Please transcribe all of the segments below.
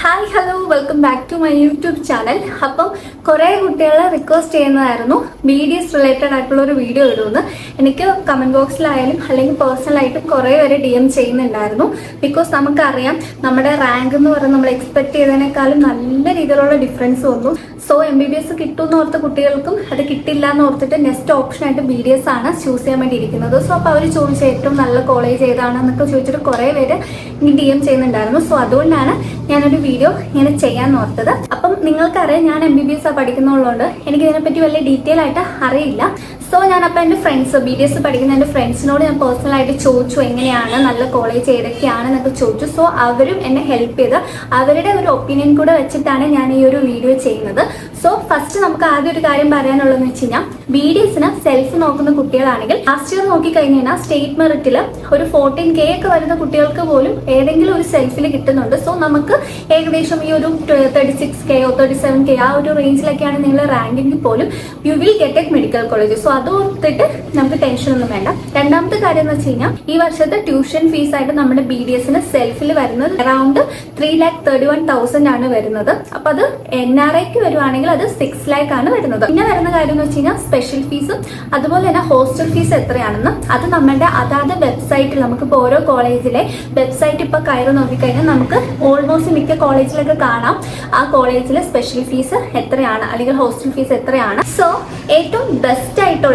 Hi hello welcome back to my YouTube channel. അപ്പം കുറേ കുട്ടികളെ റിക്വസ്റ്റ് ചെയ്യുന്നതായിരുന്നു BDS റിലേറ്റഡ് ആയിട്ടുള്ള ഒരു വീഡിയോ ഇടുമെന്ന്. എനിക്ക് കമന്റ് ബോക്സിലായാലും അല്ലെങ്കിൽ പേഴ്സണലായിട്ടും കുറേ പേര് DM ചെയ്യുന്നുണ്ടായിരുന്നു. ബിക്കോസ് നമുക്കറിയാം നമ്മുടെ റാങ്ക് എന്ന് പറയുന്നത് നമ്മൾ എക്സ്പെക്ട് ചെയ്തതിനേക്കാളും നല്ല രീതിയിലുള്ള ഡിഫറൻസ് വന്നു. സോ MBBS കിട്ടുമെന്ന് ഓർത്ത കുട്ടികൾക്കും അത് കിട്ടില്ല എന്ന് ഓർത്തിട്ട് നെക്സ്റ്റ് ഓപ്ഷനായിട്ട് BDS ആണ് ചൂസ് ചെയ്യാൻ വേണ്ടി ഇരിക്കുന്നത്. സോ അപ്പോൾ അവർ ചോദിച്ച ഏറ്റവും നല്ല കോളേജ് ഏതാണെന്നൊക്കെ ചോദിച്ചിട്ട് കുറേ പേര് ഇനി DM ചെയ്യുന്നുണ്ടായിരുന്നു. സോ അതുകൊണ്ടാണ് ഞാനൊരു വീഡിയോ ഇങ്ങനെ ചെയ്യാൻ ഓർത്തത്. അപ്പം നിങ്ങൾക്കറിയാം ഞാൻ MBBS പഠിക്കുന്നുള്ളതുകൊണ്ട് എനിക്ക് ഇതിനെപ്പറ്റി വലിയ ഡീറ്റെയിൽ ആയിട്ട് അറിയില്ല. സോ ഞാനപ്പോൾ എൻ്റെ ഫ്രണ്ട്സ് BDS പഠിക്കുന്ന എൻ്റെ ഫ്രണ്ട്സിനോട് ഞാൻ പേഴ്സണലായിട്ട് ചോദിച്ചു എങ്ങനെയാണ് നല്ല കോളേജ് ഏതൊക്കെയാണെന്നൊക്കെ ചോദിച്ചു. സോ അവരും എന്നെ ഹെൽപ്പ് ചെയ്ത് അവരുടെ ഒരു ഒപ്പീനിയൻ കൂടെ വെച്ചിട്ടാണ് ഞാൻ ഈ ഒരു വീഡിയോ ചെയ്യുന്നത്. സോ ഫസ്റ്റ് നമുക്ക് ആദ്യം ഒരു കാര്യം പറയാനുള്ളതെന്ന് വെച്ച് കഴിഞ്ഞാൽ BDSന് സെൽഫ് നോക്കുന്ന കുട്ടികളാണെങ്കിൽ ലാസ്റ്റ് ഇയർ നോക്കിക്കഴിഞ്ഞാൽ സ്റ്റേറ്റ് മെറിറ്റിൽ ഒരു 14K ഒക്കെ വരുന്ന കുട്ടികൾക്ക് പോലും ഏതെങ്കിലും ഒരു സെൽഫിൽ കിട്ടുന്നുണ്ട്. സോ നമുക്ക് ഏകദേശം ഈ ഒരു 36K 37K ആ ഒരു റേഞ്ചിലൊക്കെയാണ് നിങ്ങൾ റാങ്കിങ്ങിൽ പോലും you will get A medical college. So അത് ഓർത്തിട്ട് നമുക്ക് ടെൻഷൻ ഒന്നും വേണ്ട. രണ്ടാമത്തെ കാര്യം എന്ന് വെച്ച് കഴിഞ്ഞാൽ ഈ വർഷത്തെ ട്യൂഷൻ ഫീസ് ആയിട്ട് നമ്മുടെ BDSന് സെൽഫിൽ വരുന്നത് അറൌണ്ട് 3,31,000 ആണ് വരുന്നത്. അപ്പൊ അത് NRIക്ക് വരുവാണെങ്കിൽ അത് 6 lakh ആണ് വരുന്നത്. പിന്നെ വരുന്ന കാര്യം എന്ന് വെച്ച് കഴിഞ്ഞാൽ സ്പെഷ്യൽ ഫീസും അതുപോലെ തന്നെ ഹോസ്റ്റൽ ഫീസ് എത്രയാണെന്ന് അത് നമ്മുടെ അതാത് വെബ്സൈറ്റിൽ നമുക്കിപ്പോൾ ഓരോ കോളേജിലെ വെബ്സൈറ്റ് ഇപ്പൊ കയറി നോക്കിക്കഴിഞ്ഞാൽ നമുക്ക് ഓൾമോസ്റ്റ് മിക്ക കോളേജിലൊക്കെ കാണാം ആ കോളേജിലെ സ്പെഷ്യൽ ഫീസ് എത്രയാണ് അല്ലെങ്കിൽ ഹോസ്റ്റൽ ഫീസ് എത്രയാണ്. സോ ഏറ്റവും ബെസ്റ്റ് ആയിട്ടുള്ള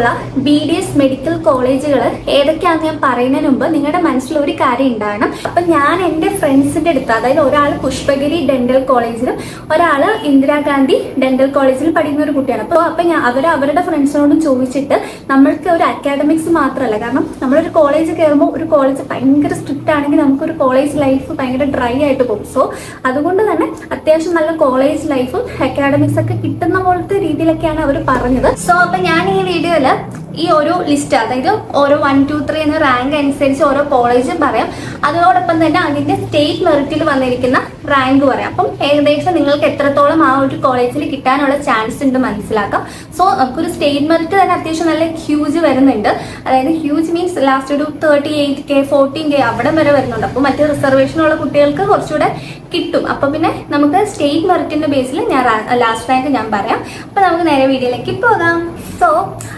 BDS മെഡിക്കൽ കോളേജുകൾ ഏതൊക്കെയാണെന്ന് ഞാൻ പറയുന്നതിന് മുമ്പ് നിങ്ങളുടെ മനസ്സിൽ ഒരു കാര്യം ഉണ്ടാകണം. അപ്പൊ ഞാൻ എൻ്റെ ഫ്രണ്ട്സിന്റെ അടുത്ത്, അതായത് ഒരാൾ പുഷ്പഗിരി ഡെന്റൽ കോളേജിലും ഒരാൾ ഇന്ദിരാഗാന്ധി ഡെന്റൽ കോളേജിൽ പഠിക്കുന്ന ഒരു കുട്ടിയാണ്. അപ്പൊ ഞാൻ അവരുടെ ഫ്രണ്ട്സിനോടും ചോദിച്ചിട്ട് നമ്മൾക്ക് ഒരു അക്കാഡമിക്സ് മാത്രമല്ല, കാരണം നമ്മളൊരു കോളേജ് കയറുമ്പോൾ ഒരു കോളേജ് ഭയങ്കര സ്ട്രിക്റ്റ് ആണെങ്കിൽ നമുക്കൊരു കോളേജ് ലൈഫ് ഭയങ്കര ഡ്രൈ ആയിട്ട് പോകും. സോ അതുകൊണ്ട് തന്നെ അത്യാവശ്യം നല്ല കോളേജ് ലൈഫും അക്കാഡമിക്സ് ഒക്കെ കിട്ടുന്ന പോലത്തെ രീതിയിലൊക്കെയാണ് അവർ പറഞ്ഞത്. സോ അപ്പൊ ഞാൻ ഈ വീഡിയോയില് ഈ ഒരു ലിസ്റ്റ്, അതായത് ഓരോ 1, 2, 3 എന്ന റാങ്ക് അനുസരിച്ച് ഓരോ കോളേജും പറയാം. അതോടൊപ്പം തന്നെ അതിന്റെ സ്റ്റേറ്റ് മെറിറ്റിൽ വന്നിരിക്കുന്ന റാങ്ക് പറയാം. അപ്പം ഏകദേശം നിങ്ങൾക്ക് എത്രത്തോളം ആ ഒരു കോളേജിൽ കിട്ടാനുള്ള ചാൻസ് ഉണ്ട് മനസ്സിലാക്കാം. സോ നമുക്കൊരു സ്റ്റേറ്റ് മെറിറ്റ് തന്നെ അത്യാവശ്യം നല്ല ഹ്യൂജ് വരുന്നുണ്ട്. അതായത് ഹ്യൂജ് മീൻസ് ലാസ്റ്റ് ഒരു 38K 14K അവിടെ വരെ വരുന്നുണ്ട്. അപ്പോൾ മറ്റു റിസർവേഷനുള്ള കുട്ടികൾക്ക് കുറച്ചുകൂടെ കിട്ടും. അപ്പൊ പിന്നെ നമുക്ക് സ്റ്റേറ്റ് മെറിറ്റിന്റെ ബേസിൽ ഞാൻ ലാസ്റ്റ് റാങ്ക് ഞാൻ പറയാം. അപ്പൊ നമുക്ക് നേരെ വീഡിയോയിലേക്ക് പോകാം. സോ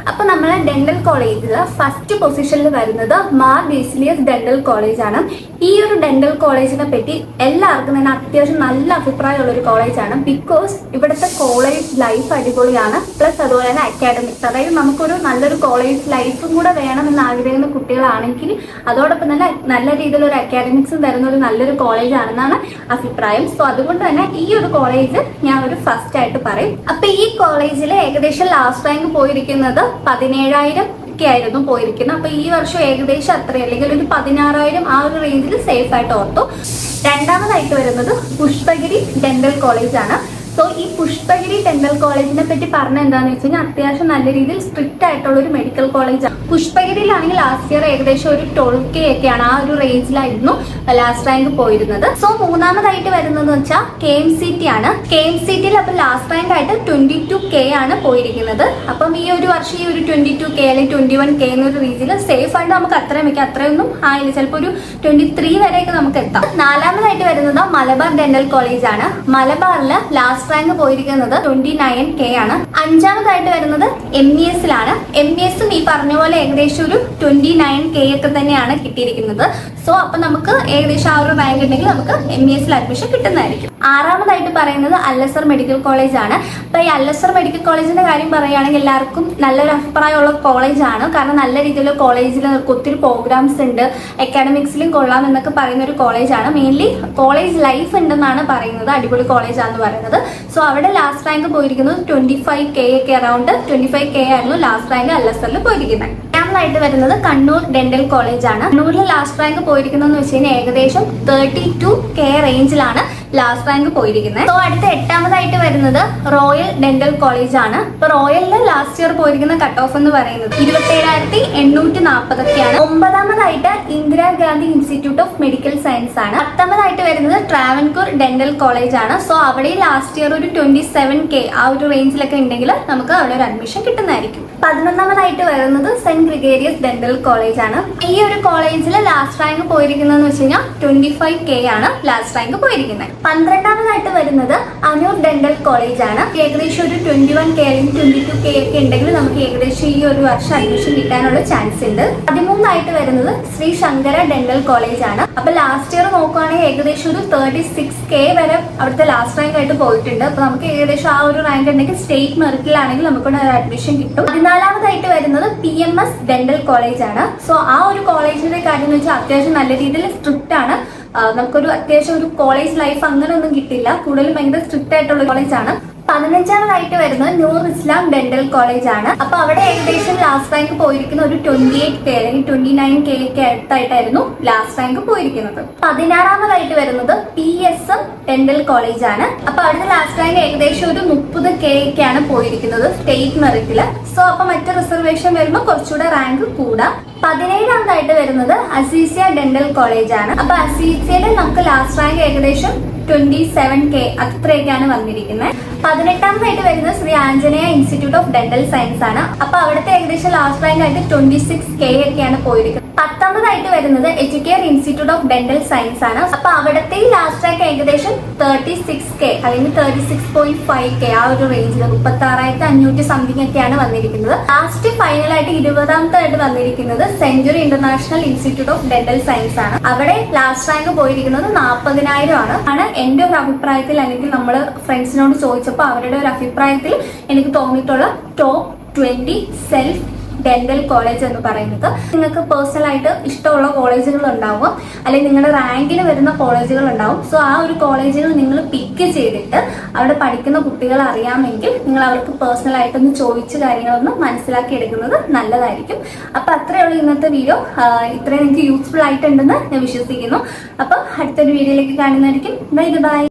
അപ്പൊ നമ്മളെ ഡെന്റൽ കോളേജിൽ ഫസ്റ്റ് പൊസിഷനിൽ വരുന്നത് മാർ ബേസിലിയസ് ഡെന്റൽ കോളേജ് ആണ്. ഈ ഒരു ഡെന്റൽ കോളേജിനെ പറ്റി എല്ലാവർക്കും തന്നെ അത്യാവശ്യം നല്ല അഭിപ്രായമുള്ള ഒരു കോളേജാണ്. ബിക്കോസ് ഇവിടുത്തെ കോളേജ് ലൈഫ് അടിപൊളിയാണ്. പ്ലസ് അതുപോലെ തന്നെ അക്കാഡമിക്സ്, അതായത് നമുക്കൊരു നല്ലൊരു കോളേജ് ലൈഫും കൂടെ വേണമെന്ന് ആഗ്രഹിക്കുന്ന കുട്ടികളാണെങ്കിൽ അതോടൊപ്പം തന്നെ നല്ല രീതിയിലൊരു അക്കാഡമിക്സും തരുന്ന ഒരു നല്ലൊരു കോളേജ് ആണെന്നാണ് അഭിപ്രായം. സോ അതുകൊണ്ട് തന്നെ ഈ ഒരു കോളേജ് ഞാൻ ഒരു ഫസ്റ്റ് ആയിട്ട് പറയും. അപ്പൊ ഈ കോളേജിൽ ഏകദേശം ലാസ്റ്റ് റാങ്ക് പോയിരിക്കുന്നത് 17,000 ആയിരുന്നു പോയിരിക്കുന്നത്. അപ്പൊ ഈ വർഷം ഏകദേശം അത്ര അല്ലെങ്കിൽ ഒരു 16,000 ആ ഒരു റേഞ്ചിൽ സേഫ് ആയിട്ട് ഓർത്തു. രണ്ടാമതായിട്ട് വരുന്നത് പുഷ്പഗിരി ഡെന്റൽ കോളേജ് ആണ്. സോ ഈ പുഷ്പഗിരി ഡെന്റൽ കോളേജിനെ പറ്റി പറഞ്ഞ എന്താണെന്ന് വെച്ച് കഴിഞ്ഞാൽ അത്യാവശ്യം നല്ല രീതിയിൽ സ്ട്രിക്റ്റ് ആയിട്ടുള്ള ഒരു മെഡിക്കൽ കോളേജാണ്. പുഷ്പഗിരിയിലാണെങ്കിൽ ലാസ്റ്റ് ഇയർ ഏകദേശം ഒരു 12K ഒക്കെയാണ് ആ ഒരു റേഞ്ചിലായിരുന്നു ലാസ്റ്റ് റാങ്ക് പോയിരുന്നത്. സോ മൂന്നാമതായിട്ട് വരുന്നത് വെച്ചാൽ KMCT ആണ്. KMCTയിൽ അപ്പൊ ലാസ്റ്റ് റാങ്ക് ആയിട്ട് 22K ആണ് പോയിരിക്കുന്നത്. അപ്പം ഈ ഒരു വർഷം ഈ ഒരു 22K അല്ലെങ്കിൽ 21K എന്നൊരു രീതിയിൽ സേഫ് ആയിട്ട് നമുക്ക് അത്രയൊന്നും ആയില്ല, ചിലപ്പോൾ ഒരു 23 വരെയൊക്കെ നമുക്ക് എത്താം. നാലാമതായിട്ട് വരുന്നത് മലബാർ ഡെന്റൽ കോളേജ് ആണ്. മലബാറില് ലാസ്റ്റ് റാങ്ക് പോയിരിക്കുന്നത് 29K ആണ്. അഞ്ചാമതായിട്ട് വരുന്നത് MESലാണ്. MESും ഈ പറഞ്ഞ പോലെ ഏകദേശം ഒരു 29K ഒക്കെ തന്നെയാണ് കിട്ടിയിരിക്കുന്നത്. സോ അപ്പൊ നമുക്ക് ഏകദേശം ആ ഒരു റാങ്ക് ഉണ്ടെങ്കിൽ നമുക്ക് MESൽ അഡ്മിഷൻ കിട്ടുന്നതായിരിക്കും. ആറാമതായിട്ട് പറയുന്നത് അല്ലസർ മെഡിക്കൽ കോളേജ് ആണ്. അപ്പൊ ഈ അല്ലസർ മെഡിക്കൽ കോളേജിന്റെ കാര്യം പറയുകയാണെങ്കിൽ എല്ലാവർക്കും നല്ലൊരു അഭിപ്രായമുള്ള കോളേജാണ്. കാരണം നല്ല രീതിയിലുള്ള കോളേജിൽ ഒത്തിരി പ്രോഗ്രാംസ് ഉണ്ട്, അക്കാഡമിക്സിലും കൊള്ളാം എന്നൊക്കെ പറയുന്ന ഒരു കോളേജാണ്. മെയിൻലി കോളേജ് ലൈഫ് ഉണ്ടെന്നാണ് പറയുന്നത്, അടിപൊളി കോളേജാണെന്ന് പറയുന്നത്. സോ അവിടെ ലാസ്റ്റ് റാങ്ക് പോയിരിക്കുന്നത് 25K ഒക്കെ, അറൌണ്ട് 25K ആയിരുന്നു ലാസ്റ്റ് റാങ്ക് അല്ലസറിൽ പോയിരിക്കുന്നത്. രണ്ടാമതായിട്ട് വരുന്നത് കണ്ണൂർ ഡെന്റൽ കോളേജ് ആണ്. കണ്ണൂരിൽ ലാസ്റ്റ് റാങ്ക് പോയിരിക്കുന്നതെന്ന് വെച്ച് കഴിഞ്ഞാൽ ഏകദേശം 32K റേഞ്ചിലാണ് ലാസ്റ്റ് റാങ്ക് പോയിരിക്കുന്നത്. സോ അടുത്ത എട്ടാമതായിട്ട് വരുന്നത് റോയൽ ഡെന്റൽ കോളേജ് ആണ്. ഇപ്പൊ റോയലില് ലാസ്റ്റ് ഇയർ പോയിരിക്കുന്ന കട്ട് ഓഫ് എന്ന് പറയുന്നത് 27,840 ഒക്കെയാണ്. ഒമ്പതാമതായിട്ട് Indira Gandhi institute of medical science ആണ്. പത്താമതായിട്ട് വരുന്നത് ട്രാവൻകൂർ ഡെന്റൽ കോളേജ് ആണ്. സോ അവിടെ ലാസ്റ്റ് ഇയർ ഒരു 27K ആ ഒരു റേഞ്ചിലൊക്കെ ഉണ്ടെങ്കിൽ നമുക്ക് അവിടെ ഒരു അഡ്മിഷൻ കിട്ടുന്നതായിരിക്കും. 11ാമതായിട്ട് വരുന്നത് സെന്റ് ഗ്രിഗേരിയസ് ഡെന്റൽ കോളേജ് ആണ്. ഈ ഒരു കോളേജിൽ ലാസ്റ്റ് റാങ്ക് പോയിരിക്കുന്നതെന്ന് വെച്ച് കഴിഞ്ഞാൽ 25K ആണ് ലാസ്റ്റ് റാങ്ക് പോയിരിക്കുന്നത്. 12ാമതായിട്ട് വരുന്നത് അനൂർ ഡെന്റൽ കോളേജ് ആണ്. ഏകദേശം ഒരു 21K അല്ലെങ്കിൽ 22K ഒക്കെ ഉണ്ടെങ്കിൽ നമുക്ക് ഏകദേശം ഈ ഒരു വർഷം അഡ്മിഷൻ കിട്ടാനുള്ള ചാൻസ് ഉണ്ട്. 13ആയിട്ട് വരുന്നത് ശ്രീ ശങ്കര ഡെന്റൽ കോളേജ് ആണ്. അപ്പൊ ലാസ്റ്റ് ഇയർ നോക്കുവാണെങ്കിൽ ഏകദേശം ഒരു 36K വരെ അവിടുത്തെ ലാസ്റ്റ് റാങ്ക് ആയിട്ട് പോയിട്ടുണ്ട്. അപ്പൊ നമുക്ക് ഏകദേശം ആ ഒരു റാങ്ക് ഉണ്ടെങ്കിൽ സ്റ്റേറ്റ് മെറിറ്റിലാണെങ്കിൽ നമുക്ക് ഒരു അഡ്മിഷൻ കിട്ടും. 14ാമതായിട്ട് വരുന്നത് PMS ഡെന്റൽ കോളേജ് ആണ്. സോ ആ ഒരു കോളേജിന്റെ കാര്യം എന്ന് വെച്ചാൽ അത്യാവശ്യം നല്ല രീതിയിൽ സ്ട്രിക്റ്റ് ആണ്. നമുക്കൊരു അത്യാവശ്യം ഒരു കോളേജ് ലൈഫ് അങ്ങനെ ഒന്നും കിട്ടില്ല. കൂടുതലും ഭയങ്കര സ്ട്രിക്റ്റ് ആയിട്ടുള്ള കോളേജാണ്. 15ാമതായിട്ട് വരുന്നത് നൂർ ഇസ്ലാം ഡെന്റൽ കോളേജ് ആണ്. അപ്പൊ അവിടെ ഏകദേശം ലാസ്റ്റ് റാങ്ക് പോയിരിക്കുന്ന ഒരു 28K അല്ലെങ്കിൽ 29K ഒക്കെ അടുത്തായിട്ടായിരുന്നു ലാസ്റ്റ് റാങ്ക് പോയിരിക്കുന്നത്. 16ാമതായിട്ട് വരുന്നത് PSM ഡെന്റൽ കോളേജ് ആണ്. അപ്പൊ അവിടുത്തെ ലാസ്റ്റ് റാങ്ക് ഏകദേശം ഒരു 30K ഒക്കെയാണ് പോയിരിക്കുന്നത് സ്റ്റേറ്റ് മെറിറ്റില്. സോ അപ്പൊ മറ്റു റിസർവേഷൻ വരുമ്പോൾ കുറച്ചുകൂടെ റാങ്ക് കൂടാ. 17ാമതായിട്ട് വരുന്നത് അസീസിയ ഡെന്റൽ കോളേജ് ആണ്. അപ്പൊ അസീസിയയിൽ നമുക്ക് ലാസ്റ്റ് റാങ്ക് ഏകദേശം 27K അത്രയൊക്കെയാണ് വന്നിരിക്കുന്നത്. 18ാമതായിട്ട് വരുന്നത് Shri Anjaneya institute of dental science ആണ്. അപ്പൊ അവിടുത്തെ ഏകദേശം ലാസ്റ്റ് റാങ്ക് ആയിട്ട് 26K ഒക്കെയാണ് പോയിരിക്കുന്നത്. 10ാമതായിട്ട് വരുന്നത് Educare institute of dental science ആണ്. അപ്പൊ അവിടുത്തെ ലാസ്റ്റ് റാങ്ക് ഏകദേശം 36K അല്ലെങ്കിൽ 36.5K ആ ഒരു റേഞ്ചിൽ 36,500 സംതിങ് ഒക്കെയാണ് വന്നിരിക്കുന്നത്. ലാസ്റ്റ് ഫൈനലായിട്ട് 20ാമതായിട്ട് വന്നിരിക്കുന്നത് century international institute of dental science ആണ്. അവിടെ ലാസ്റ്റ് റാങ്ക് പോയിരിക്കുന്നത് 40,000 ആണ് എന്റെ ഒരു അഭിപ്രായത്തിൽ. അല്ലെങ്കിൽ നമ്മൾ ഫ്രണ്ട്സിനോട് ചോദിച്ചപ്പോൾ അവരുടെ ഒരു അഭിപ്രായത്തിൽ എനിക്ക് തോന്നിയിട്ടുള്ള ടോപ്പ് 20 സെൽഫ് ഡെന്റൽ കോളേജ് എന്ന് പറയുന്നത്. നിങ്ങൾക്ക് പേഴ്സണൽ ആയിട്ട് ഇഷ്ടമുള്ള കോളേജുകൾ ഉണ്ടാവും, അല്ലെങ്കിൽ നിങ്ങളുടെ റാങ്കിന് വരുന്ന കോളേജുകൾ ഉണ്ടാവും. സോ ആ ഒരു കോളേജുകൾ നിങ്ങൾ പിക്ക് ചെയ്തിട്ട് അവിടെ പഠിക്കുന്ന കുട്ടികൾ അറിയാമെങ്കിൽ നിങ്ങൾ അവർക്ക് പേഴ്സണൽ ആയിട്ടൊന്ന് ചോദിച്ച് കാര്യങ്ങളൊന്ന് മനസ്സിലാക്കി എടുക്കുന്നത് നല്ലതായിരിക്കും. അപ്പൊ അത്രയേ ഉള്ളൂ ഇന്നത്തെ വീഡിയോ. ഇത്രയും നിങ്ങൾക്ക് യൂസ്ഫുൾ ആയിട്ടുണ്ടെന്ന് ഞാൻ വിശ്വസിക്കുന്നു. അപ്പൊ അടുത്തൊരു വീഡിയോയിലേക്ക് കാണുന്നതായിരിക്കും. Bye bye.